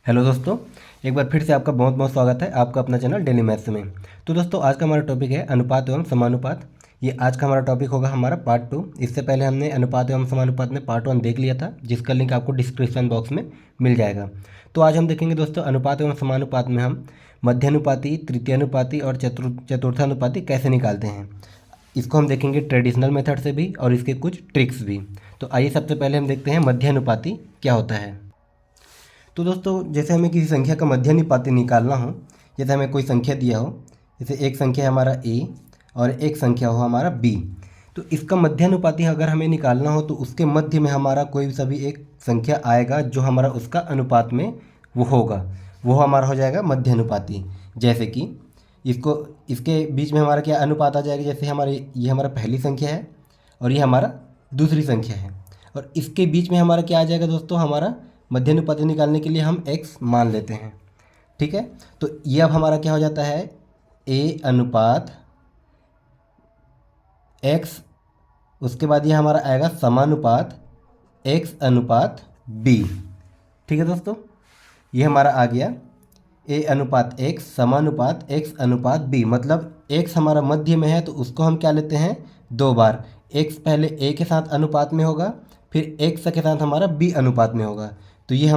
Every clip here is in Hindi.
हेलो दोस्तों, एक बार फिर से आपका बहुत बहुत स्वागत है आपका अपना चैनल डेली मैथ्स में। तो दोस्तों आज का हमारा टॉपिक है अनुपात एवं समानुपात। ये आज का हमारा टॉपिक होगा हमारा पार्ट 2। इससे पहले हमने अनुपात एवं समानुपात में पार्ट 1 देख लिया था, जिसका लिंक आपको डिस्क्रिप्शन बॉक्स में मिल जाएगा। तो आज हम देखेंगे दोस्तों अनुपात एवं समानुपात में हम मध्यानुपाती, तृतीयानुपाती और चतुर्थानुपाती कैसे निकालते हैं। इसको हम देखेंगे ट्रेडिशनल मेथड से भी और इसके कुछ ट्रिक्स भी। तो आइए सबसे पहले हम देखते हैं मध्यानुपाती क्या होता है। तो दोस्तों जैसे हमें किसी संख्या का मध्यानुपाती निकालना हो, जैसे हमें कोई संख्या दिया हो, जैसे एक संख्या है हमारा a और एक संख्या हो हमारा b, तो इसका मध्यानुपाती अगर हमें निकालना हो तो उसके मध्य में हमारा कोई भी सभी एक संख्या आएगा जो हमारा उसका अनुपात में वो होगा, वो हमारा हो जाएगा मध्यानुपाती। जैसे कि इसके बीच में हमारा क्या अनुपात आ जाएगा, जैसे ये हमारा पहली संख्या है और ये हमारा दूसरी संख्या है, और इसके बीच में हमारा क्या आ जाएगा दोस्तों, हमारा मध्यानुपाती निकालने के लिए हम x मान लेते हैं। ठीक है, तो ये अब हमारा क्या हो जाता है a अनुपात x, उसके बाद ये हमारा आएगा समानुपात x अनुपात b। ठीक है दोस्तों, ये हमारा आ गया a अनुपात x समानुपात x अनुपात b। मतलब x हमारा मध्य में है तो उसको हम क्या लेते हैं, दो बार। x पहले a के साथ अनुपात में होगा, फिर x के साथ हमारा b अनुपात में होगा, तो ये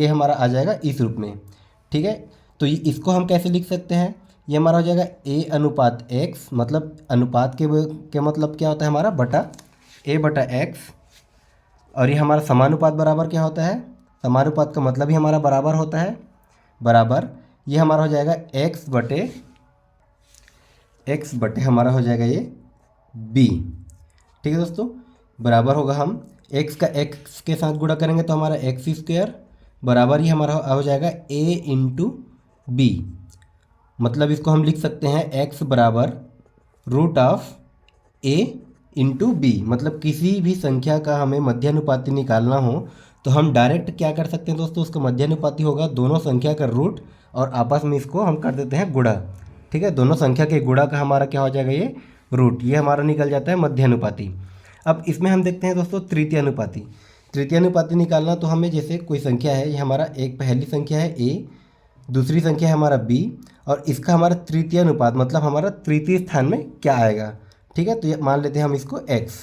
हमारा आ जाएगा इस रूप में। ठीक है, तो इसको हम कैसे लिख सकते हैं, ये हमारा हो जाएगा a अनुपात x, मतलब अनुपात के मतलब क्या होता है हमारा बटा a बटा x, और ये हमारा समानुपात बराबर क्या होता है, समानुपात का मतलब ही हमारा बराबर होता है, बराबर ये हमारा हो जाएगा x बटे हमारा हो जाएगा ये b। ठीक है दोस्तों, बराबर होगा हम x का x के साथ गुणा करेंगे तो हमारा एक्स स्क्वायर बराबर ही हमारा हो जाएगा a इंटू बी। मतलब इसको हम लिख सकते हैं x बराबर root of a into B. मतलब किसी भी संख्या का हमें मध्यानुपाती निकालना हो तो हम डायरेक्ट क्या कर सकते हैं दोस्तों, उसका मध्यानुपाती होगा दोनों संख्या का रूट और आपस में इसको हम कर देते हैं गुणा। ठीक है, दोनों संख्या के गुणा का हमारा क्या हो जाएगा, ये रूट, ये हमारा निकल जाता है मध्यानुपाती। अब इसमें हम देखते हैं दोस्तों तृतीयानुपाती। तृतीयानुपाती निकालना तो हमें जैसे कोई संख्या है, ये हमारा एक पहली संख्या है a, दूसरी संख्या है हमारा b, और इसका हमारा तृतीयानुपात मतलब हमारा तृतीय स्थान में क्या आएगा। ठीक है, तो ये मान लेते हैं हम इसको x।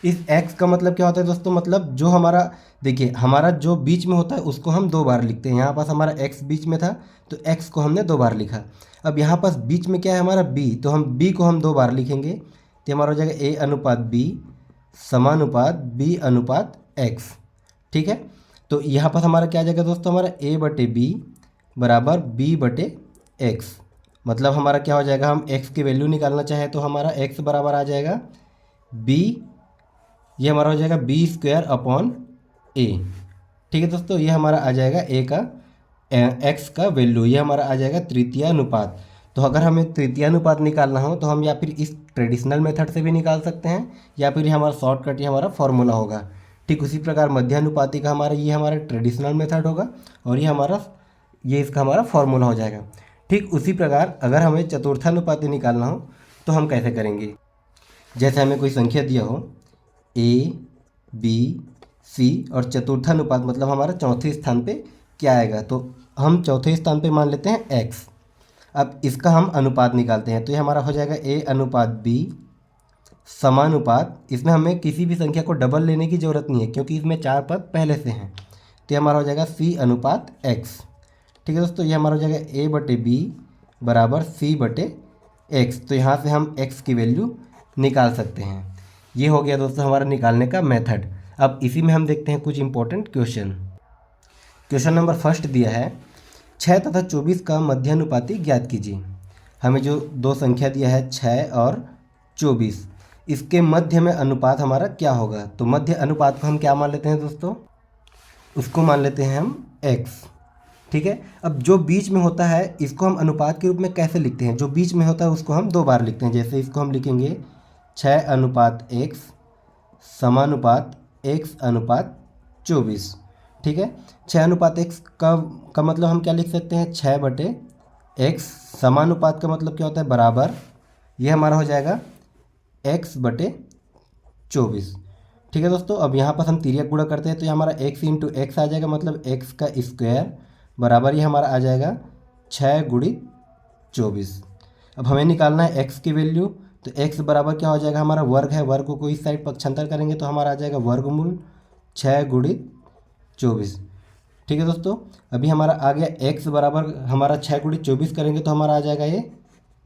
इस x का मतलब क्या होता है दोस्तों, मतलब जो हमारा देखिए हमारा जो बीच में होता है उसको हम दो बार लिखते हैं। यहाँ पास हमारा x बीच में था तो x को हमने दो बार लिखा। अब यहाँ पास बीच में क्या है हमारा b, तो हम b को हम दो बार लिखेंगे, तो हमारा हो जाएगा a अनुपात b समानुपात b अनुपात x। ठीक है, तो यहाँ पास हमारा क्या आ जाएगा दोस्तों, हमारा a बटे b बराबर b बटे x। मतलब हमारा क्या हो जाएगा, हम x की वैल्यू निकालना चाहें तो हमारा x बराबर आ जाएगा b, ये हमारा हो जाएगा बी स्क्वायर अपॉन ए। ठीक है दोस्तों, ये हमारा आ जाएगा ए का एक्स का वैल्यू, ये हमारा आ जाएगा तृतीयानुपात। तो अगर हमें तृतीयानुपात निकालना हो तो हम या फिर इस ट्रेडिशनल मेथड से भी निकाल सकते हैं, या फिर ये हमारा शॉर्टकट, ये हमारा फॉर्मूला होगा। ठीक उसी प्रकार मध्यानुपाती का ये हमारा ट्रेडिशनल मेथड होगा और ये इसका हमारा फॉर्मूला हो जाएगा। ठीक उसी प्रकार अगर हमें चतुर्थानुपाती निकालना हो तो हम कैसे करेंगे। जैसे हमें कोई संख्या दिया हो a, b, c और चतुर्थानुपात मतलब हमारा चौथे स्थान पे क्या आएगा, तो हम चौथे स्थान पे मान लेते हैं x। अब इसका हम अनुपात निकालते हैं, तो ये हमारा हो जाएगा a अनुपात b समानुपात, इसमें हमें किसी भी संख्या को डबल लेने की ज़रूरत नहीं है क्योंकि इसमें चार पद पहले से हैं, तो ये हमारा हो जाएगा c अनुपात x। ठीक है दोस्तों, ये हमारा हो जाएगा a बटे b बराबर c बटे x। तो यहाँ से हम x की वैल्यू निकाल सकते हैं। ये हो गया दोस्तों हमारा निकालने का मेथड। अब इसी में हम देखते हैं कुछ important question. Question number first दिया है 6 तथा 24 का मध्यानुपाती ज्ञात कीजिए। हमें जो दो संख्या दिया है 6 और 24, इसके मध्य में अनुपात हमारा क्या होगा। तो मध्य अनुपात को हम क्या मान लेते हैं दोस्तों, उसको मान लेते हैं हम x। ठीक है, अब जो बीच में होता है इसको हम अनुपात के रूप में कैसे लिखते हैं, जो बीच में होता है उसको हम दो बार लिखते हैं। जैसे इसको हम लिखेंगे 6 अनुपात x समानुपात x अनुपात 24। ठीक है, 6 अनुपात x का मतलब हम क्या लिख सकते हैं, 6 बटे x समानुपात का मतलब क्या होता है, बराबर, ये हमारा हो जाएगा x बटे 24। ठीक है दोस्तों। अब यहाँ पर हम तिर्यक गुणा करते हैं तो ये हमारा x इंटू एक्स आ जाएगा, मतलब x का स्क्वायर बराबर ये हमारा आ जाएगा 6 × 24। अब हमें निकालना है x की वैल्यू, तो x बराबर क्या हो जाएगा, हमारा वर्ग है, वर्ग को इस साइड पक्षांतर करेंगे तो हमारा आ जाएगा वर्गमूल 6 × 24। ठीक है दोस्तों। अभी हमारा आ गया x बराबर हमारा 6 × 24 करेंगे तो हमारा आ जाएगा ये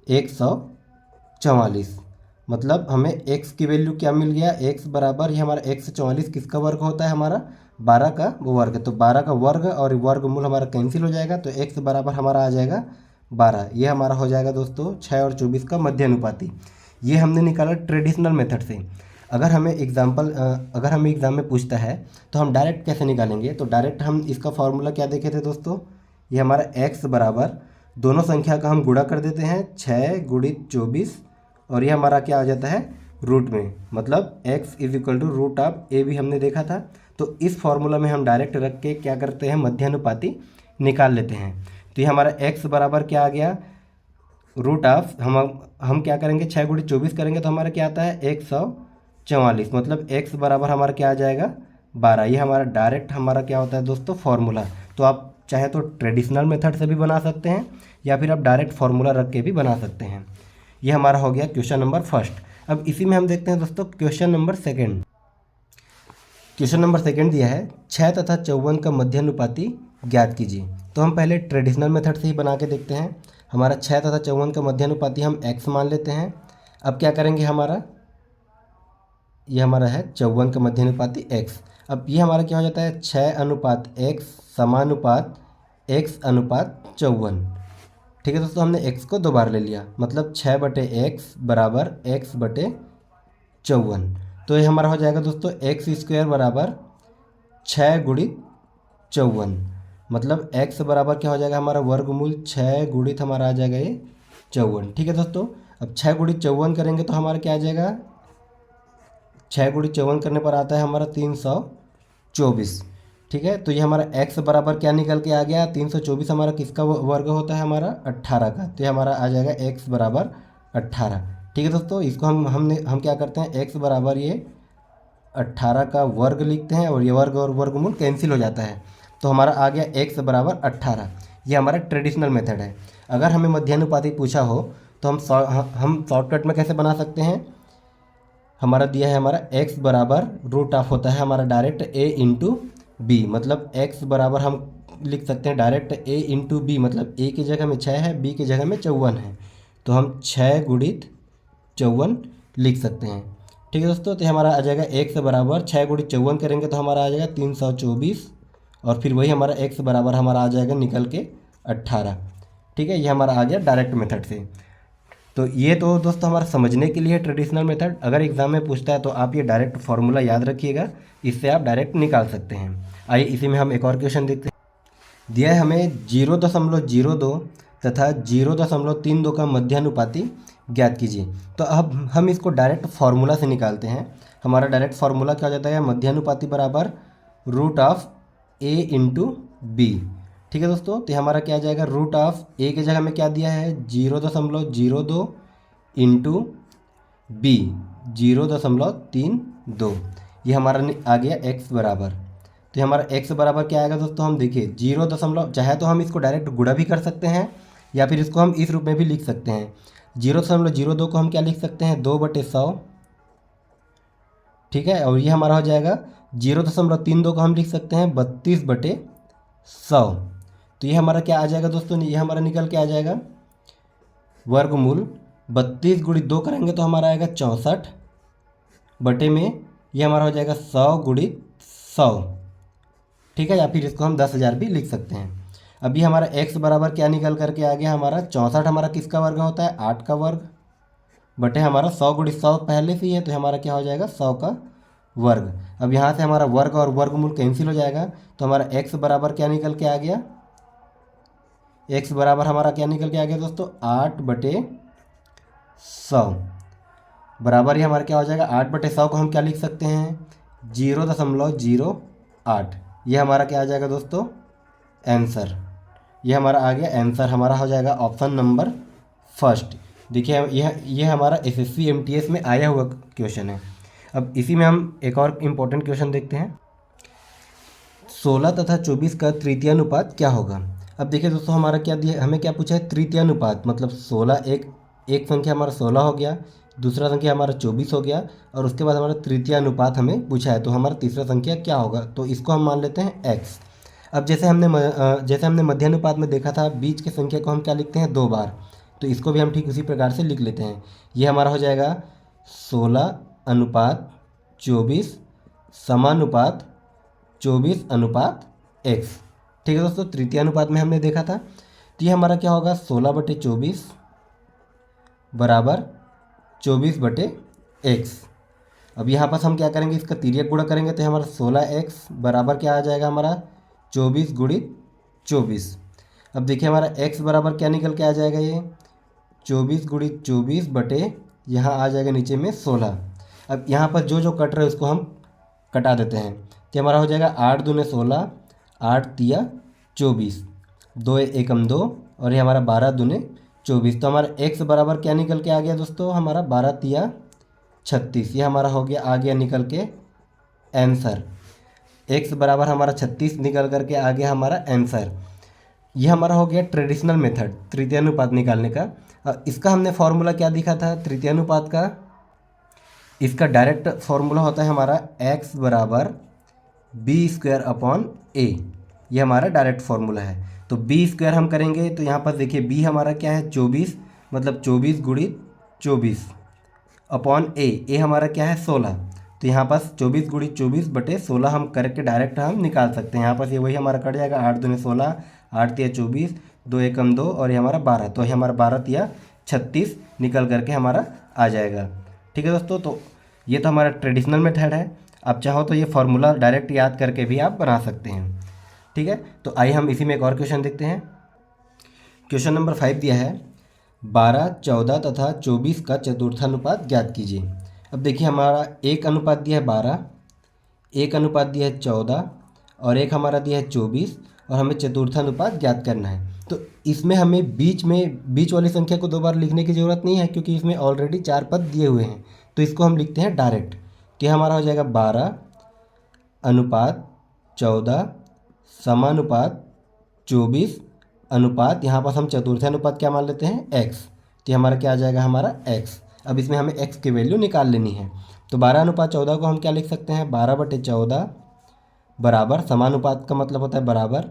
144। मतलब हमें x की वैल्यू क्या मिल गया, x बराबर ये हमारा 144 किसका वर्ग होता है, हमारा 12 का वर्ग। तो 12 का वर्ग और वर्गमूल हमारा कैंसिल हो जाएगा, तो x बराबर हमारा आ जाएगा 12। ये हमारा हो जाएगा दोस्तों 6 और 24 का मध्यानुपाती। ये हमने निकाला ट्रेडिशनल मेथड से। अगर हमें एग्ज़ाम में पूछता है तो हम डायरेक्ट कैसे निकालेंगे, तो डायरेक्ट हम इसका फॉर्मूला क्या देखे थे दोस्तों, ये हमारा x बराबर दोनों संख्या का हम गुणा कर देते हैं 6 × 24 और ये हमारा क्या आ जाता है रूट में, मतलब x √a भी हमने देखा था। तो इस फॉर्मूला में हम डायरेक्ट रख के क्या करते हैं, मध्यानुपाती निकाल लेते हैं। तो ये हमारा x बराबर क्या आ गया, √ हम क्या करेंगे 6 × 24 करेंगे तो हमारा क्या आता है 144, मतलब x बराबर हमारा क्या आ जाएगा 12। ये हमारा डायरेक्ट हमारा क्या होता है दोस्तों फॉर्मूला। तो आप चाहे तो ट्रेडिशनल मेथड से भी बना सकते हैं या फिर आप डायरेक्ट फार्मूला रख के भी बना सकते हैं। ये हमारा हो गया क्वेश्चन नंबर फर्स्ट। अब इसी में हम देखते हैं दोस्तों question number second. Question number second दिया है 6 तथा 54 का मध्यानुपाती ज्ञात कीजिए। तो हम पहले ट्रेडिशनल मेथड से ही बना के देखते हैं। हमारा 6 तथा 54 का मध्यानुपाती हम x मान लेते हैं। अब क्या करेंगे, ये हमारा है 54 का मध्यानुपाती x। अब ये हमारा क्या हो जाता है 6:x समानुपात x/54। ठीक है दोस्तों, हमने x को 2 बार ले लिया, मतलब 6/x बराबर x/54। तो ये हमारा हो जाएगा दोस्तों x² बराबर 6 × 54, मतलब x बराबर क्या हो जाएगा हमारा वर्गमूल 6 × हमारा आ जाएगा ये 54। ठीक है दोस्तों। अब 6 × 54 करेंगे तो हमारा क्या आ जाएगा, 6 × 54 करने पर आता है हमारा 324। ठीक है, तो ये हमारा x बराबर क्या निकल के आ गया, 324 हमारा किसका वर्ग होता है, हमारा 18 का। तो ये हमारा आ जाएगा x बराबर 18। ठीक है दोस्तों, इसको हम क्या करते हैं, x बराबर ये 18 का वर्ग लिखते हैं और ये वर्ग और वर्गमूल कैंसिल हो जाता है। तो हमारा आ गया x बराबर 18। ये हमारा ट्रेडिशनल मेथड है। अगर हमें मध्यानुपाती पूछा हो तो हम शॉर्टकट में कैसे बना सकते हैं, हमारा दिया है हमारा x बराबर √ होता है हमारा डायरेक्ट a × b, मतलब x बराबर हम लिख सकते हैं डायरेक्ट a × b, मतलब a की जगह में 6 है, b की जगह में 54 है, तो हम 6 × 54 लिख सकते हैं। ठीक है दोस्तों, तो हमारा आ जाएगा x बराबर 6 × 54 करेंगे तो हमारा आ जाएगा 324 और फिर वही हमारा x बराबर हमारा आ जाएगा निकल के 18। ठीक है, ये हमारा आ गया डायरेक्ट मेथड से। तो ये तो दोस्तों हमारा समझने के लिए ट्रेडिशनल मेथड। अगर एग्जाम में पूछता है तो आप ये डायरेक्ट फार्मूला याद रखिएगा, इससे आप डायरेक्ट निकाल सकते हैं। आइए इसी में हम एक और क्वेश्चन देखते हैं। दिया है हमें 0.02 तथा 0.32 का मध्यानुपाती ज्ञात कीजिए। तो अब हम इसको डायरेक्ट फार्मूला से निकालते हैं। हमारा डायरेक्ट फार्मूला क्या हो जाता है, मध्यानुपाती बराबर √a × b। ठीक है दोस्तों, तो हमारा क्या आ जाएगा, √a की जगह में क्या दिया है 0.02 × b 0.32। ये हमारा आ गया x बराबर। तो हमारा x बराबर क्या आएगा दोस्तों, हम देखिए 0. चाहे तो हम इसको डायरेक्ट गुणा भी कर सकते हैं या फिर इसको हम इस रूप में भी लिख सकते हैं। 0.02 को हम क्या लिख सकते हैं 2/100। ठीक है, और ये हमारा हो जाएगा 0.32 को हम लिख सकते हैं 32/100। तो ये हमारा क्या आ जाएगा दोस्तों, ये हमारा निकल के आ जाएगा वर्गमूल 32 × 2 करेंगे तो हमारा आएगा 64 बटे में ये हमारा हो जाएगा 100 × 100। ठीक है, या फिर इसको हम 10,000 भी लिख सकते हैं। अभी हमारा x बराबर क्या निकल करके आ गया, हमारा 64 हमारा किसका वर्ग होता है 8 का वर्ग बटे हमारा 100 × 100 पहले से ही है, तो हमारा क्या हो जाएगा 100 का वर्ग। अब यहाँ से हमारा वर्ग और वर्गमूल कैंसिल हो जाएगा, तो हमारा x बराबर क्या निकल के आ गया, x बराबर हमारा क्या निकल के आ गया दोस्तों 8/100 बराबर ही हमारा क्या हो जाएगा 8/100 को हम क्या लिख सकते हैं 0.08। ये हमारा क्या आ जाएगा दोस्तों आंसर। ये हमारा आ गया आंसर, हमारा हो जाएगा ऑप्शन नंबर फर्स्ट। देखिए ये हमारा SSC MTS में आया हुआ क्वेश्चन है। अब इसी में हम एक और इम्पोर्टेंट क्वेश्चन देखते हैं। 16 तथा 24 का तृतीयानुपात क्या होगा। अब देखिए दोस्तों, हमारा क्या दिया, हमें क्या पूछा है, तृतीयानुपात मतलब 16, एक संख्या हमारा 16 हो गया, दूसरा संख्या हमारा 24 हो गया, और उसके बाद हमारा तृतीयानुपात हमें पूछा है, तो हमारा तीसरा संख्या क्या होगा, तो इसको हम मान लेते हैं x। अब जैसे हमने मध्यानुपात में देखा था, बीच की संख्या को हम क्या लिखते हैं, 2 बार, तो इसको भी हम ठीक उसी प्रकार से लिख लेते हैं। ये हमारा हो जाएगा 16:24 समानुपात 24:x। ठीक है दोस्तों, तृतीयानुपात में हमने देखा था, तो ये हमारा क्या होगा, 16/24 बराबर 24/x। अब यहाँ पर हम क्या करेंगे, इसका तिर्यक गुणा करेंगे, तो हमारा 16x बराबर क्या आ जाएगा, हमारा 24 गुणित 24। अब देखिए हमारा x बराबर क्या निकल के आ जाएगा, ये 24 गुणित 24 बटे यहाँ आ जाएगा नीचे में 16। अब यहाँ पर जो जो कट रहे हैं उसको हम कटा देते हैं, तो हमारा हो जाएगा 8 दूने 16, 8 तिया 24, 2 एकम 2, और ये हमारा 12 दूने 24। तो हमारा x बराबर क्या निकल के आ गया दोस्तों, हमारा 12 तिया 36। ये हमारा हो गया, आ गया निकल के आंसर। x बराबर हमारा 36 निकल करके आ गया हमारा आंसर। ये हमारा हो गया ट्रेडिशनल मेथड तृतीयानुपात निकालने का। इसका हमने फॉर्मूला क्या दिखा था तृतीयानुपात का, इसका डायरेक्ट फॉर्मूला होता है हमारा x बराबर b²/a। ये हमारा डायरेक्ट फार्मूला है। तो b² हम करेंगे, तो यहाँ पर देखिए b हमारा क्या है, 24, मतलब 24 गुणित 24 अपॉन a हमारा क्या है, 16। तो यहाँ पर 24 गुणित 24 बटे 16 हम करके डायरेक्ट हम निकाल सकते हैं। यहाँ पर ये वही हमारा कट जाएगा, 8 दूने 16, 8 तिया 24, 2 एकम 2, और ये हमारा 12, तो ये हमारा 12 तिया 36 निकल करके हमारा आ जाएगा। ठीक है दोस्तों, तो ये तो हमारा ट्रेडिशनल मेथड है। आप चाहो तो ये फार्मूला डायरेक्ट याद करके भी आप बना सकते हैं। ठीक है, तो आइए हम इसी में एक और क्वेश्चन देखते हैं। क्वेश्चन नंबर 5 दिया है, 12, 14 तथा 24 का चतुर्थानुपात ज्ञात कीजिए। अब देखिए हमारा एक अनुपात दिया है 12, एक अनुपात दिया है 14, और एक हमारा दिया है 24, और हमें चतुर्थानुपात ज्ञात करना है। तो इसमें हमें बीच वाली संख्या को 2 बार लिखने की ज़रूरत नहीं है, क्योंकि इसमें ऑलरेडी 4 पद दिए हुए हैं। तो इसको हम लिखते हैं डायरेक्ट। तो ये हमारा हो जाएगा 12 अनुपात 14 समानुपात 24 अनुपात, यहाँ पर हम चतुर्थानुपात क्या मान लेते हैं, x। तो ये हमारा क्या आ जाएगा, हमारा x। अब इसमें हमें x की वैल्यू निकाल लेनी है। तो 12:14 को हम क्या लिख सकते हैं, 12/14 बराबर, समानुपात का मतलब होता है बराबर,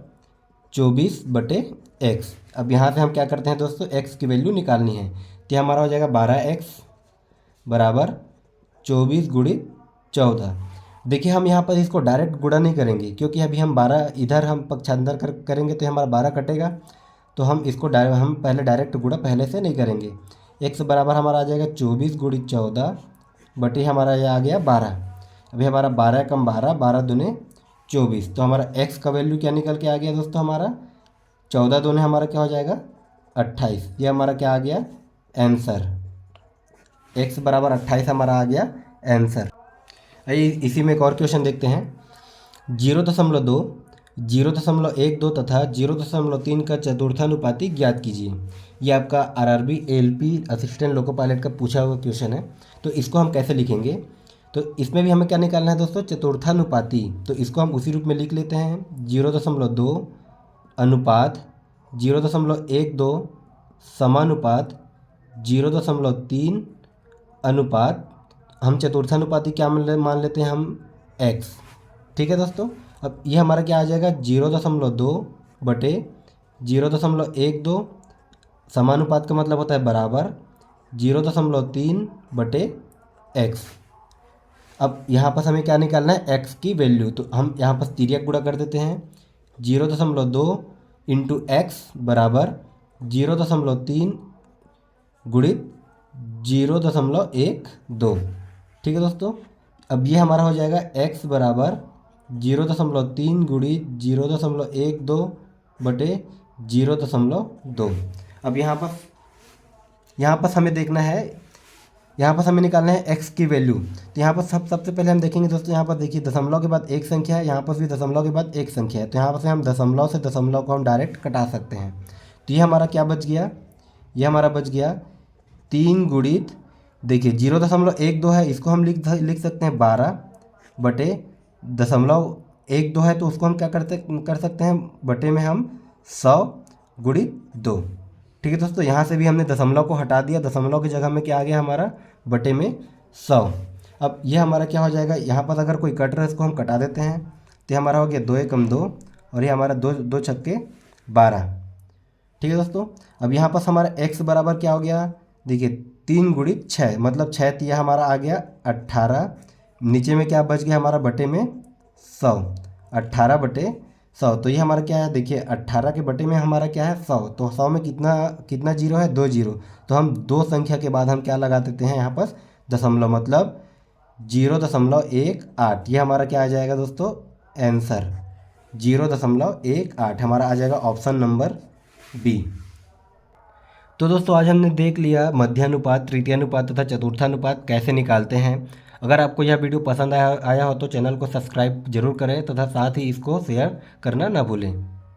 24/x। अब यहाँ से हम क्या करते हैं दोस्तों, x की वैल्यू निकालनी है। तो ये हमारा हो जाएगा 12x बराबर 24 गुणित 14। देखिए हम यहाँ पर इसको डायरेक्ट गुणा नहीं करेंगे, क्योंकि अभी हम 12 इधर हम पक्षांतर करेंगे तो हमारा 12 कटेगा। तो हम इसको हम पहले डायरेक्ट गुणा पहले से नहीं करेंगे। x बराबर हमारा आ जाएगा 24 गुणित 14 बटे हमारा ये आ गया 12। अभी हमारा 12 कम 12, 12 दूने 24। तो हमारा x का वैल्यू क्या निकल के आ गया दोस्तों, हमारा 14 दूने हमारा क्या हो जाएगा 28। ये हमारा क्या आ गया आंसर, x बराबर 28 हमारा आ गया आंसर। इसी में एक और क्वेश्चन देखते हैं। 0.2, 0.12 तथा 0.3 का चतुर्थानुपाती ज्ञात कीजिए। ये आपका RRB ALP assistant loco pilot का पूछा हुआ क्वेश्चन है। तो इसको हम कैसे लिखेंगे, तो इसमें भी हमें क्या निकालना है दोस्तों, चतुर्थानुपाती। तो इसको हम उसी रूप में लिख लेते हैं, 0.2 अनुपात 0.12 समानुपात 0.3 अनुपात, हम चतुर्थानुपाती क्या मान लेते हैं हम, x। ठीक है दोस्तों, अब ये हमारा क्या आ जाएगा, 0.2 बटे 0.12 समानुपात का मतलब होता है बराबर 0.3 बटे x। अब यहाँ पर हमें क्या निकालना है, x की वैल्यू। तो हम यहाँ पर तिर्यक गुणा कर देते हैं, 0.2 इंटू x बराबर 0.3 गुणित 0.12। ठीक है दोस्तों, अब ये हमारा हो जाएगा x बराबर 0.3 गुणित 0.12 बटे 0.2। अब यहाँ पर हमें देखना है, यहाँ पर हमें निकालना है x की वैल्यू। तो यहाँ पर सबसे पहले हम देखेंगे दोस्तों, यहाँ पर देखिए दशमलव के बाद एक संख्या है, यहाँ पर भी दशमलव के बाद एक संख्या है। तो यहाँ पर से हम दशमलव से दशमलव को हम डायरेक्ट कटा सकते हैं। तो ये हमारा क्या बच गया, ये हमारा बच गया 3 गुणित देखिए 0.12 है, इसको हम लिख सकते हैं 12 बटे 0.12 है, तो उसको हम क्या कर सकते हैं, बटे में हम 100 गुणित 2। ठीक है दोस्तों, यहाँ से भी हमने दशमलव को हटा दिया, दशमलव की जगह में क्या आ गया हमारा, बटे में 100। अब ये हमारा क्या हो जाएगा, यहाँ पर अगर कोई कट रहा है इसको हम कटा देते हैं, तो ये हमारा हो गया 2 एकम 2 और ये हमारा 2 छक्के 12। ठीक है दोस्तों, अब यहाँ पर हमारा x बराबर क्या हो गया, देखिए 3 गुणित 6, मतलब 6 तिया हमारा आ गया 18। नीचे में क्या बच गया हमारा, बटे में 100, 18 बटे 100। तो ये हमारा क्या है, देखिए 18 के बटे में हमारा क्या है 100, तो 100 में कितना कितना जीरो है, 2 जीरो। तो हम दो संख्या के बाद हम क्या लगा देते हैं यहाँ पर दशमलव, मतलब 0.18। ये हमारा क्या आ जाएगा दोस्तों, आंसर 0.18 हमारा आ जाएगा ऑप्शन नंबर बी। तो दोस्तों आज हमने देख लिया मध्यानुपात, तृतीयानुपात तथा चतुर्थानुपात कैसे निकालते हैं। अगर आपको यह वीडियो पसंद आया हो तो चैनल को सब्सक्राइब जरूर करें तथा साथ ही इसको शेयर करना ना भूलें।